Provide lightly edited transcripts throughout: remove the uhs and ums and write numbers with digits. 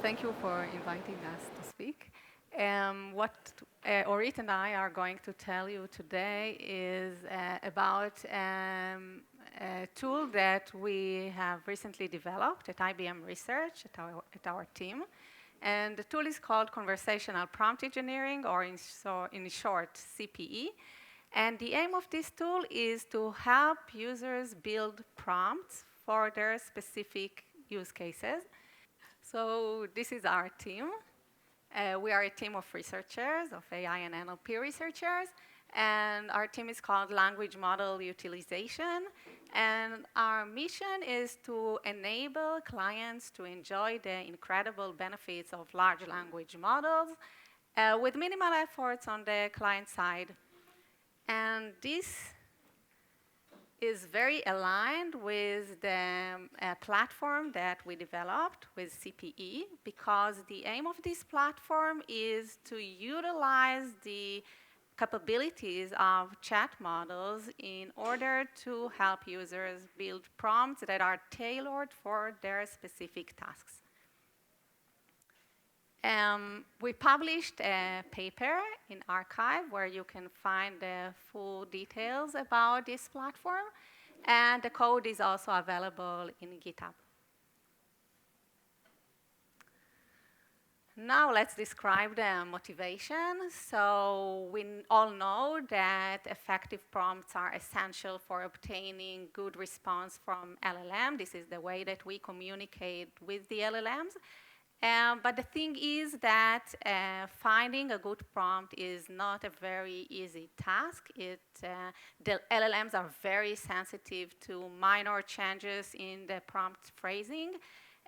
thank you for inviting us to speak. What Orith and I are going to tell you today is about a tool that we have recently developed at IBM Research, at our team. And the tool is called Conversational Prompt Engineering, or in short, CPE. And the aim of this tool is to help users build prompts for their specific use cases. So this is our team. We are a team of researchers, of AI and NLP researchers, and our team is called Language Model Utilization. And our mission is to enable clients to enjoy the incredible benefits of large language models with minimal efforts on the client side. And this is very aligned with the platform that we developed with CPE, because the aim of this platform is to utilize the capabilities of chat models in order to help users build prompts that are tailored for their specific tasks. We published a paper in arXiv where you can find the full details about this platform, and the code is also available in GitHub. Now let's describe the motivation. So we all know that effective prompts are essential for obtaining good response from LLM. This is the way that we communicate with the LLMs. But the thing is that finding a good prompt is not a very easy task. The LLMs are very sensitive to minor changes in the prompt phrasing,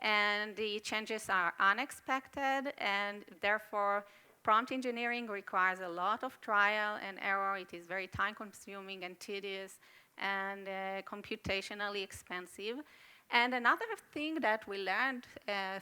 and the changes are unexpected, and therefore prompt engineering requires a lot of trial and error. It is very time-consuming and tedious and computationally expensive. And another thing that we learned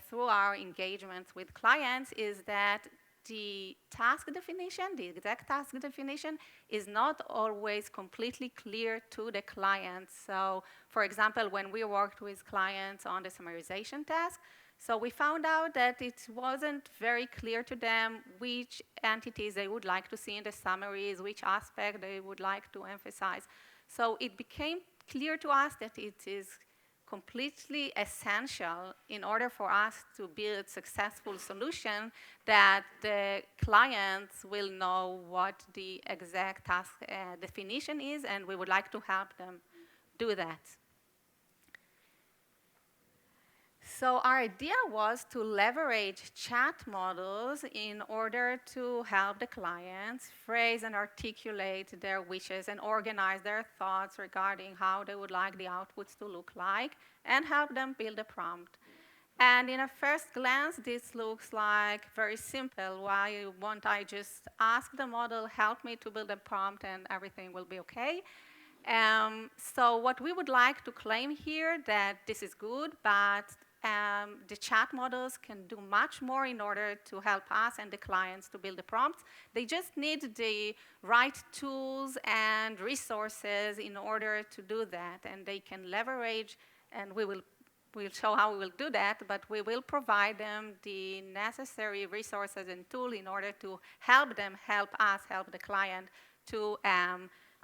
through our engagements with clients is that the task definition, the exact task definition, is not always completely clear to the client. So, for example, when we worked with clients on the summarization task, so we found out that it wasn't very clear to them which entities they would like to see in the summaries, which aspect they would like to emphasize. So it became clear to us that it is completely essential in order for us to build successful solution that the clients will know what the exact task definition is, and we would like to help them do that. So our idea was to leverage chat models in order to help the clients phrase and articulate their wishes and organize their thoughts regarding how they would like the outputs to look like, and help them build a prompt. And in a first glance, this looks like very simple. Why won't I just ask the model, help me to build a prompt, and everything will be okay? So what we would like to claim here, that this is good, but the chat models can do much more in order to help us and the clients to build the prompts. They just need the right tools and resources in order to do that, and they can leverage, and we'll show how we will do that, but we will provide them the necessary resources and tools in order to help them, help us, help the client to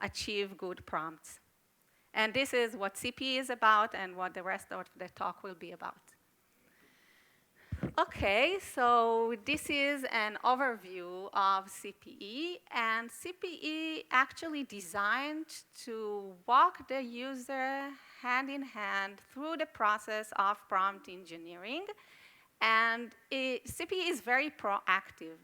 achieve good prompts. And this is what CPE is about and what the rest of the talk will be about. Okay, so this is an overview of CPE, and CPE actually designed to walk the user hand in hand through the process of prompt engineering, and CPE is very proactive.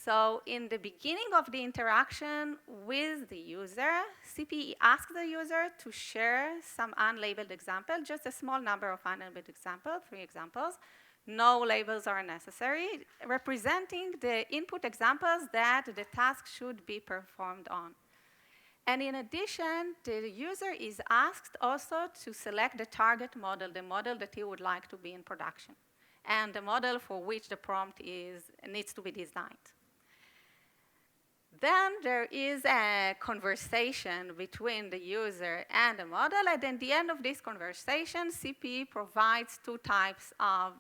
So in the beginning of the interaction with the user, CPE asks the user to share some unlabeled examples, just a small number of unlabeled examples, 3 examples. No labels are necessary, representing the input examples that the task should be performed on. And in addition, the user is asked also to select the target model, the model that he would like to be in production, and the model for which the prompt needs to be designed. Then there is a conversation between the user and the model, and at the end of this conversation, CPE provides two types of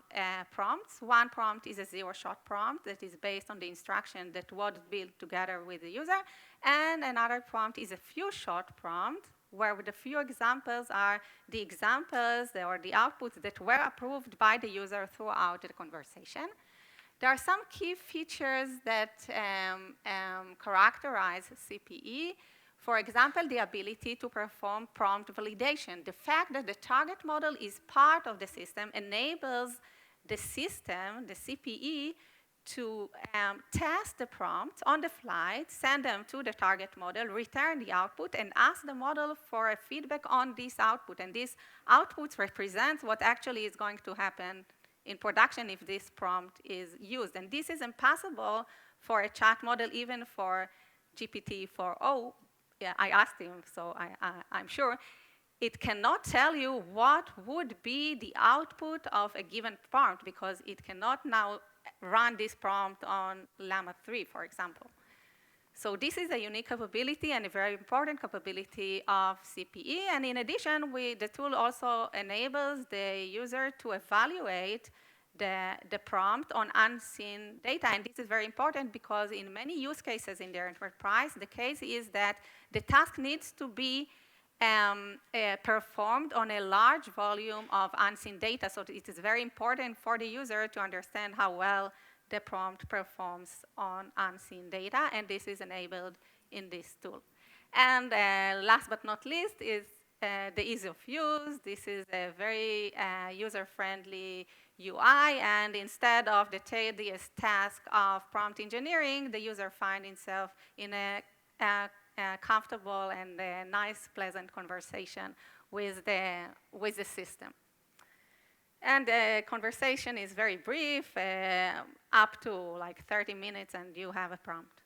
prompts. One prompt is a zero-shot prompt that is based on the instruction that was built together with the user, and another prompt is a few-shot prompt, where the few examples are the examples or the outputs that were approved by the user throughout the conversation. There are some key features that characterize CPE. For example, the ability to perform prompt validation. The fact that the target model is part of the system enables the system, the CPE, to test the prompts on the fly, send them to the target model, return the output, and ask the model for a feedback on this output. And these outputs represent what actually is going to happen in production if this prompt is used. And this is impossible for a chat model, even for GPT-4o. Yeah, I asked him, so I'm sure. It cannot tell you what would be the output of a given prompt, because it cannot now run this prompt on Llama 3, for example. So this is a unique capability and a very important capability of CPE. And in addition, the tool also enables the user to evaluate the prompt on unseen data. And this is very important because in many use cases in their enterprise, the case is that the task needs to be performed on a large volume of unseen data. So it is very important for the user to understand how well the prompt performs on unseen data, and this is enabled in this tool. And last but not least is the ease of use. This is a very user-friendly UI, and instead of the tedious task of prompt engineering, the user finds himself in a comfortable and a nice, pleasant conversation with the system. And the conversation is very brief, up to like 30 minutes, and you have a prompt.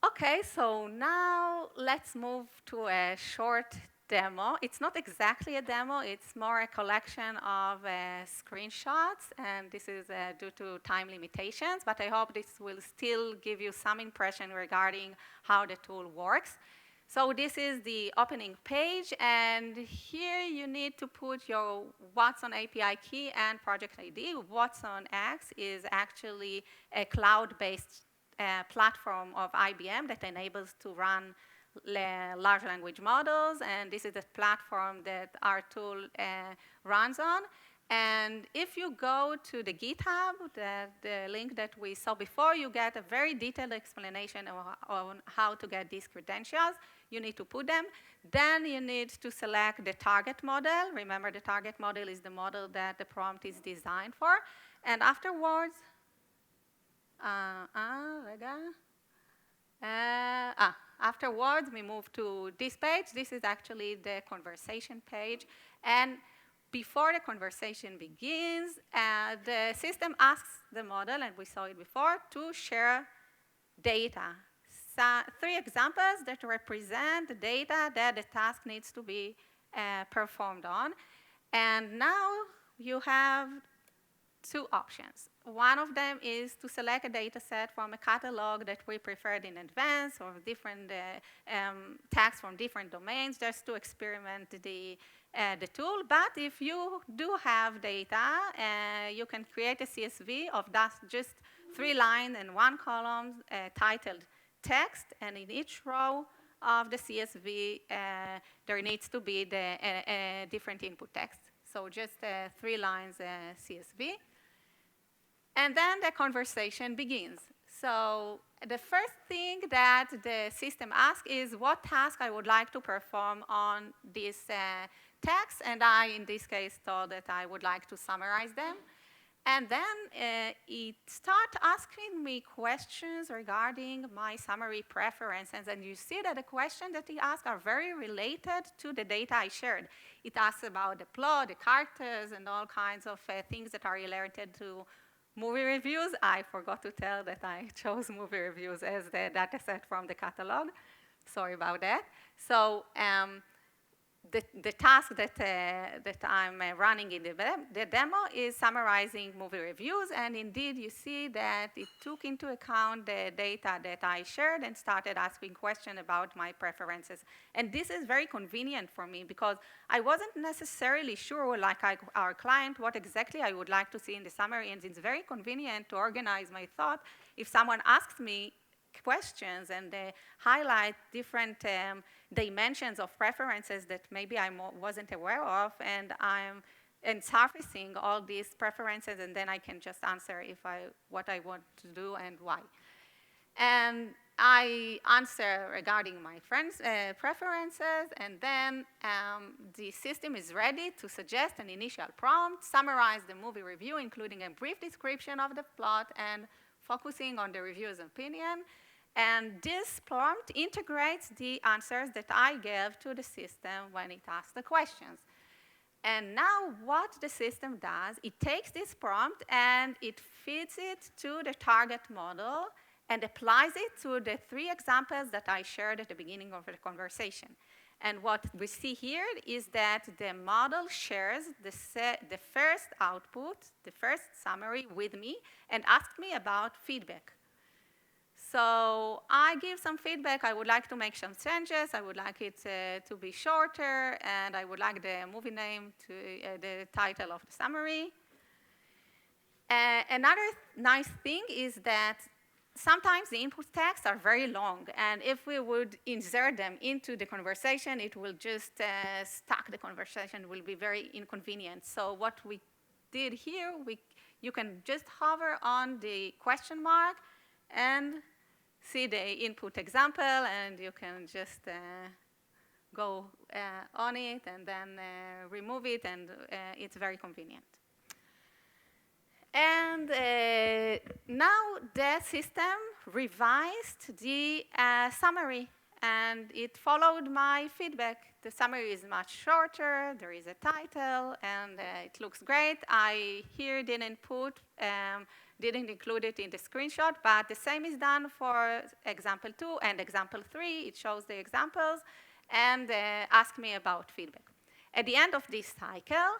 Okay, so now let's move to a short demo. It's not exactly a demo, it's more a collection of screenshots, and this is due to time limitations, but I hope this will still give you some impression regarding how the tool works. So this is the opening page, and here you need to put your Watson API key and project ID. Watson X is actually a cloud-based platform of IBM that enables to run large language models, and this is the platform that our tool runs on. And if you go to the GitHub, the link that we saw before, you get a very detailed explanation on how to get these credentials. You need to put them. Then you need to select the target model. Remember, the target model is the model that the prompt is designed for. And afterwards, afterwards, we move to this page. This is actually the conversation page. And before the conversation begins, the system asks the model, and we saw it before, to share data. So 3 examples that represent the data that the task needs to be performed on. And now you have 2 options. One of them is to select a data set from a catalog that we preferred in advance, or different tags from different domains, just to experiment the tool. But if you do have data, you can create a CSV of just 3 lines and 1 column titled text, and in each row of the CSV, there needs to be the different input text. So just 3 lines CSV. And then the conversation begins. So the first thing that the system asks is what task I would like to perform on this text, and I, in this case, told that I would like to summarize them. And then it starts asking me questions regarding my summary preferences. And you see that the questions that it asks are very related to the data I shared. It asks about the plot, the characters, and all kinds of things that are related to movie reviews. I forgot to tell that I chose movie reviews as the data set from the catalog. Sorry about that. So the task that I'm running in the demo is summarizing movie reviews, and indeed you see that it took into account the data that I shared and started asking questions about my preferences. And this is very convenient for me because I wasn't necessarily sure, like our client, what exactly I would like to see in the summary, and it's very convenient to organize my thought if someone asks me questions and highlight different dimensions of preferences that maybe I wasn't aware of, and I'm surfacing all these preferences, and then I can just answer what I want to do and why. And I answer regarding my friends' preferences, and then the system is ready to suggest an initial prompt, summarize the movie review, including a brief description of the plot and focusing on the reviewer's opinion. And this prompt integrates the answers that I gave to the system when it asked the questions. And now what the system does, it takes this prompt and it feeds it to the target model and applies it to the 3 examples that I shared at the beginning of the conversation. And what we see here is that the model shares the first output, the first summary with me, and asks me about feedback. So I give some feedback. I would like to make some changes. I would like it to be shorter, and I would like the movie name to the title of the summary. Another nice thing is that sometimes the input texts are very long, and if we would insert them into the conversation, it will just stuck the conversation, will be very inconvenient. So what we did here, you can just hover on the question mark and see the input example, and you can just go on it and then remove it, and it's very convenient. And now the system revised the summary, and it followed my feedback. The summary is much shorter, there is a title, and it looks great. I here didn't include it in the screenshot, but the same is done for example 2 and example 3. It shows the examples and asks me about feedback. At the end of this cycle,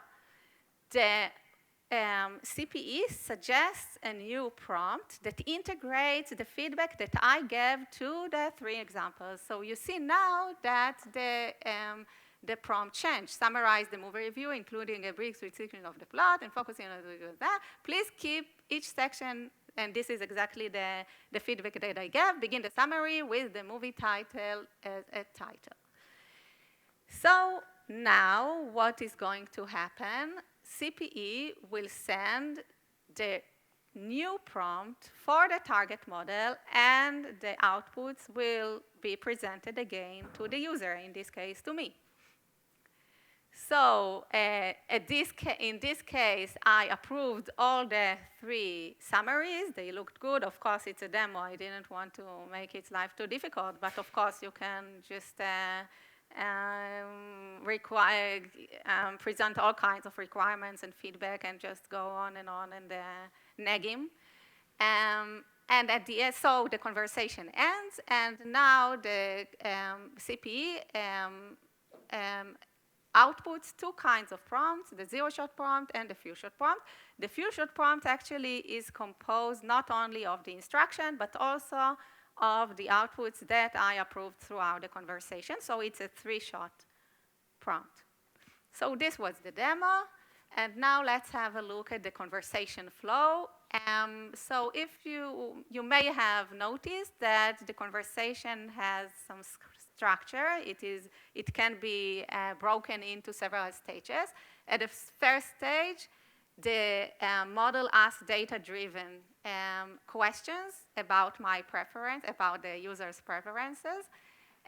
the CPE suggests a new prompt that integrates the feedback that I gave to the 3 examples. So you see now that the prompt changed. Summarize the movie review, including a brief description of the plot and focusing on that. Please keep each section, and this is exactly the feedback that I gave. Begin the summary with the movie title as a title. So now what is going to happen? CPE will send the new prompt for the target model, and the outputs will be presented again to the user, in this case to me. So in this case, I approved all the 3 summaries. They looked good. Of course, it's a demo. I didn't want to make its life too difficult, but of course, you can just present all kinds of requirements and feedback and just go on and nag him. And at the end, so the conversation ends, and now the CPE outputs 2 kinds of prompts, the 0-shot prompt and the few-shot prompt. The few-shot prompt actually is composed not only of the instruction, but also of the outputs that I approved throughout the conversation. So it's a 3-shot prompt. So this was the demo. And now let's have a look at the conversation flow. So if you may have noticed that the conversation has some structure. It can be broken into several stages. At the first stage, the model asks data-driven questions about my preference, about the user's preferences.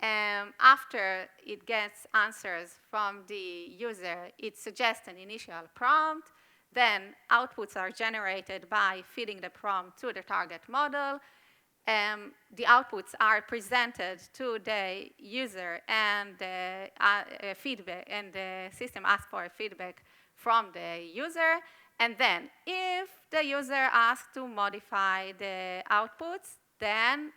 After it gets answers from the user, it suggests an initial prompt. Then outputs are generated by feeding the prompt to the target model. The outputs are presented to the user, and feedback, and the system asks for a feedback from the user. And then if the user asks to modify the outputs, then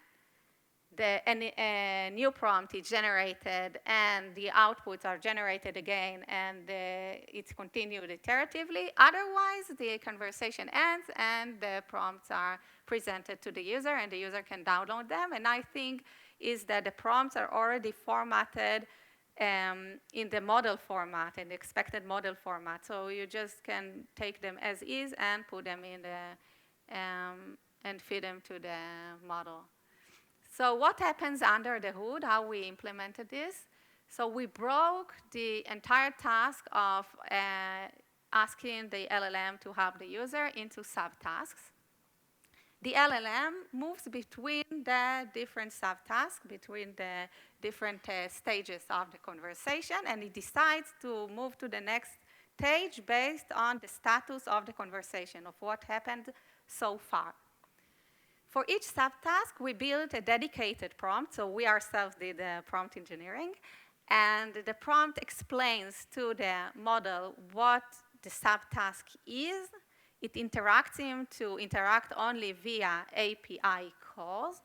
a new prompt is generated and the outputs are generated again and it's continued iteratively. Otherwise, the conversation ends and the prompts are presented to the user and the user can download them. And I think is that the prompts are already formatted in the model format, in the expected model format. So you just can take them as is and put them in the, and feed them to the model. So what happens under the hood, how we implemented this? So we broke the entire task of asking the LLM to help the user into subtasks. The LLM moves between the different subtasks, between the different stages of the conversation, and it decides to move to the next stage based on the status of the conversation, of what happened so far. For each subtask, we built a dedicated prompt, so we ourselves did prompt engineering, and the prompt explains to the model what the subtask is. It interacts him to interact only via API calls.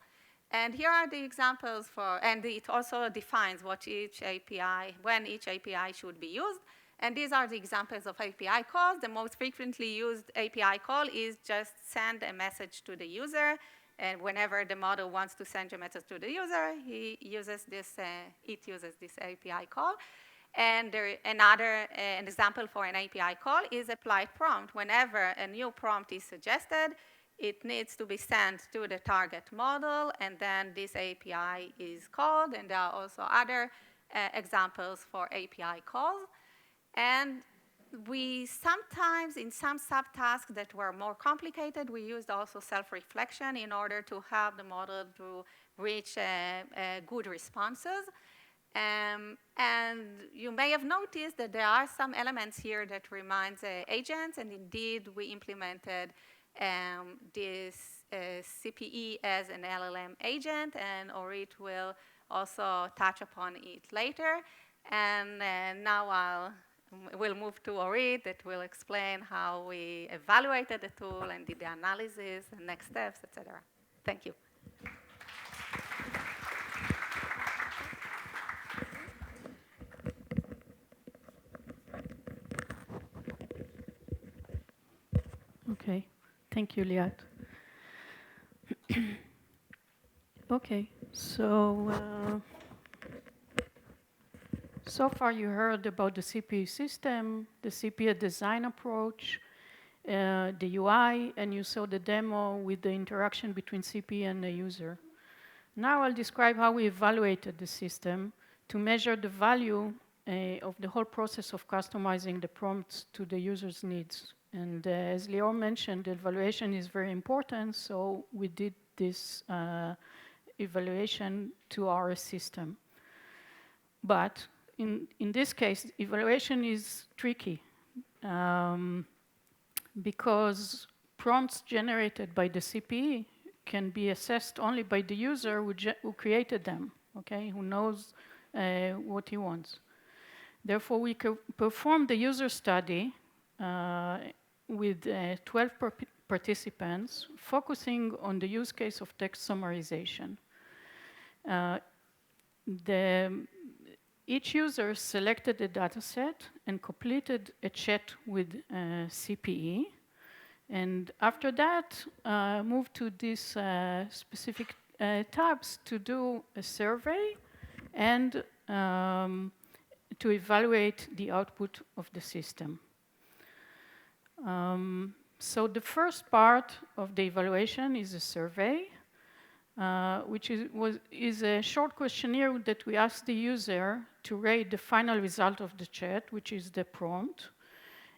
And here are the examples for, and it also defines what each API, when each API should be used. And these are the examples of API calls. The most frequently used API call is just send a message to the user. And whenever the model wants to send a message to the user, it uses this API call. And an example for an API call is applied prompt. Whenever a new prompt is suggested, it needs to be sent to the target model, and then this API is called. And there are also other examples for API calls. And we sometimes, in some subtasks that were more complicated, we used also self-reflection in order to help the model to reach good responses. And you may have noticed that there are some elements here that reminds agents, and indeed we implemented this CPE as an LLM agent, and Orith will also touch upon it later. And now we'll move to Orith that will explain how we evaluated the tool and did the analysis and next steps, etc. Thank you. Okay, thank you, Liat. Okay, so so far you heard about the CPU system, the CPU design approach, the UI, and you saw the demo with the interaction between CPU and the user. Now I'll describe how we evaluated the system to measure the value of the whole process of customizing the prompts to the user's needs. And as Lior mentioned, the evaluation is very important, so we did this evaluation to our system. But in this case, evaluation is tricky because prompts generated by the CPE can be assessed only by the user who created them, okay, who knows what he wants. Therefore, we could perform the user study with 12 participants, focusing on the use case of text summarization. Each user selected a data set and completed a chat with CPE. And after that, moved to these specific tabs to do a survey and to evaluate the output of the system. So the first part of the evaluation is a survey, which is a short questionnaire that we ask the user to rate the final result of the chat, which is the prompt,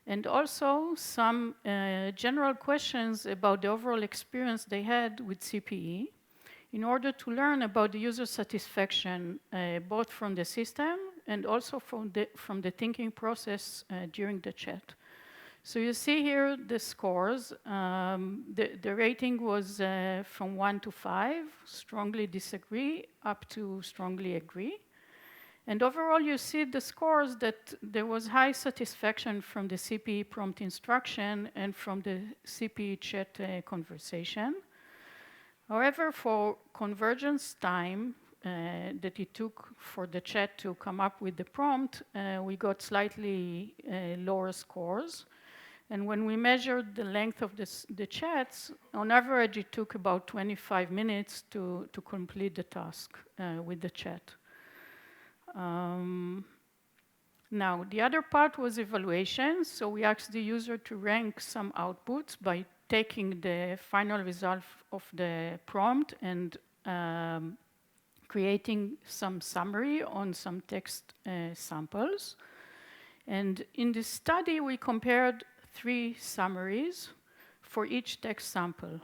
and also some general questions about the overall experience they had with CPE in order to learn about the user satisfaction, both from the system and also from the thinking process during the chat. So you see here the scores. The rating was from 1 to 5, strongly disagree, up to strongly agree. And overall, you see the scores that there was high satisfaction from the CPE prompt instruction and from the CPE chat conversation. However, for convergence time that it took for the chat to come up with the prompt, we got slightly lower scores. And when we measured the length of the chats, on average, it took about 25 minutes to complete the task with the chat. Now, the other part was evaluation. So we asked the user to rank some outputs by taking the final result of the prompt and creating some summary on some text samples. And in this study, we compared 3 summaries for each text sample.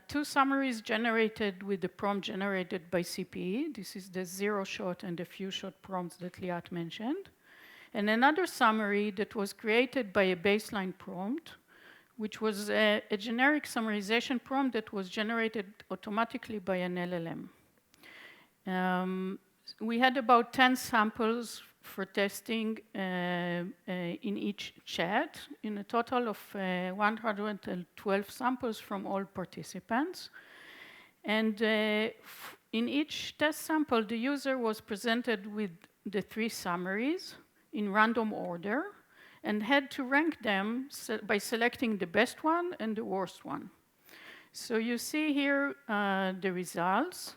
2 summaries generated with the prompt generated by CPE. This is the zero-shot and the few-shot prompts that Liat mentioned. And another summary that was created by a baseline prompt, which was a generic summarization prompt that was generated automatically by an LLM. We had about 10 samples for testing in each chat, in a total of 112 samples from all participants. And in each test sample, the user was presented with the 3 summaries in random order and had to rank them by selecting the best one and the worst one. So you see here the results.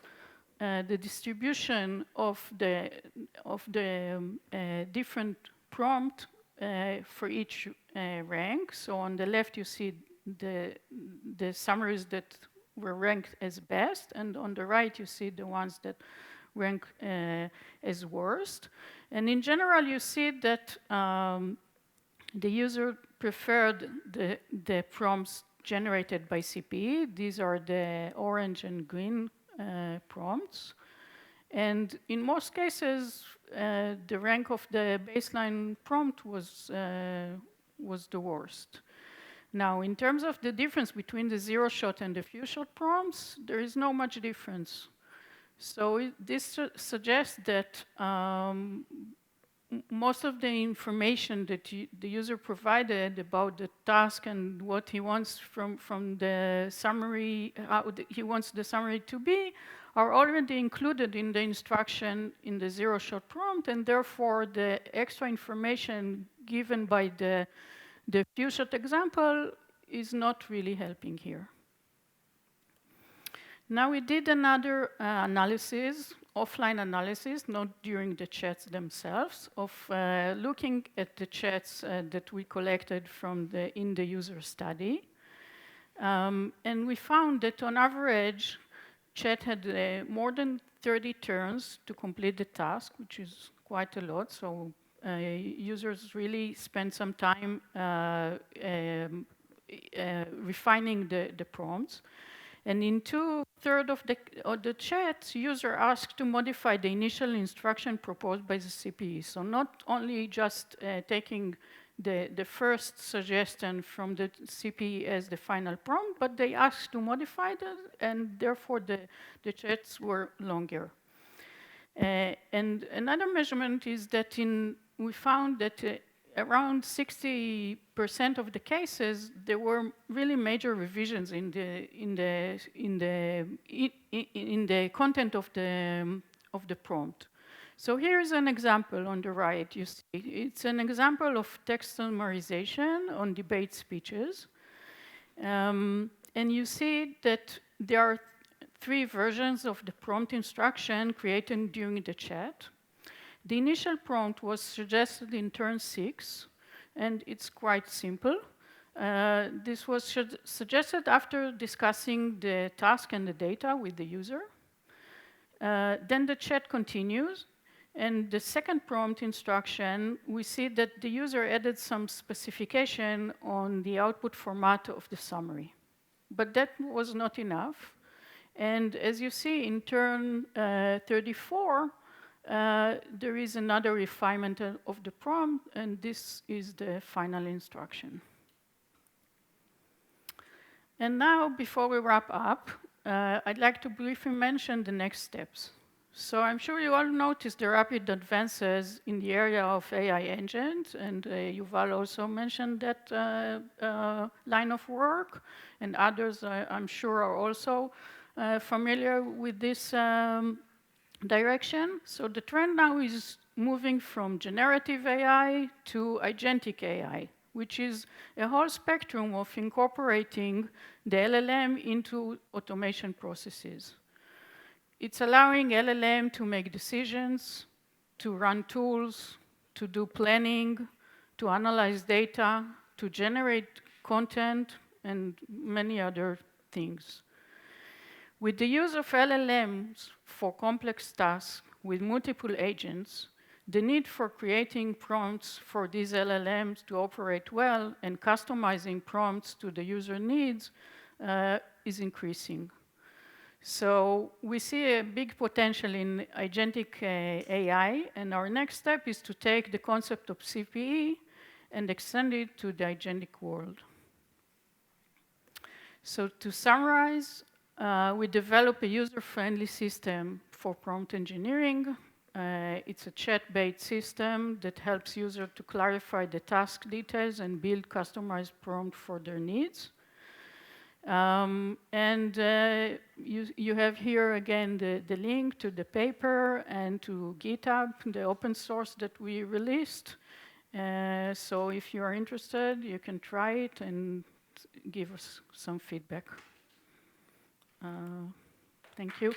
The distribution of the different prompt for each rank. So on the left, you see the summaries that were ranked as best, and on the right, you see the ones that rank as worst. And in general, you see that the user preferred the prompts generated by CPE. These are the orange and green prompts. And in most cases, the rank of the baseline prompt was the worst. Now, in terms of the difference between the zero-shot and the few-shot prompts, there is no much difference. So this suggests that most of the information that the user provided about the task and what he wants from the summary, how he wants the summary to be, are already included in the instruction in the zero-shot prompt, and therefore the extra information given by the few-shot example is not really helping here. Now we did another analysis, offline analysis, not during the chats themselves, of looking at the chats that we collected from in the user study. And we found that on average, chat had more than 30 turns to complete the task, which is quite a lot. So users really spend some time refining the prompts. And in 2/3 of the chats, user asked to modify the initial instruction proposed by the CPE. So not only just taking the first suggestion from the CPE as the final prompt, but they asked to modify it, and therefore the chats were longer. And another measurement is that we found that around 60% of the cases, there were really major revisions in the content of the prompt. So here is an example on the right. You see, it's an example of text summarization on debate speeches, and you see that there are 3 versions of the prompt instruction created during the chat. The initial prompt was suggested in turn 6, and it's quite simple. This was suggested after discussing the task and the data with the user. Then the chat continues, and the second prompt instruction, we see that the user added some specification on the output format of the summary. But that was not enough. And as you see in turn 34, there is another refinement of the prompt, and this is the final instruction. And now, before we wrap up, I'd like to briefly mention the next steps. So I'm sure you all noticed the rapid advances in the area of AI engines, and Yuval also mentioned that line of work, and others I'm sure are also familiar with this direction. So the trend now is moving from generative AI to agentic AI, which is a whole spectrum of incorporating the LLM into automation processes. It's allowing LLM to make decisions, to run tools, to do planning, to analyze data, to generate content, and many other things. With the use of LLMs for complex tasks with multiple agents, the need for creating prompts for these LLMs to operate well and customizing prompts to the user needs is increasing. So we see a big potential in agentic AI, and our next step is to take the concept of CPE and extend it to the agentic world. So to summarize, we develop a user-friendly system for prompt engineering. It's a chat-based system that helps users to clarify the task details and build customized prompt for their needs. You have here again the link to the paper and to GitHub, the open source that we released. So if you are interested, you can try it and give us some feedback. Thank you.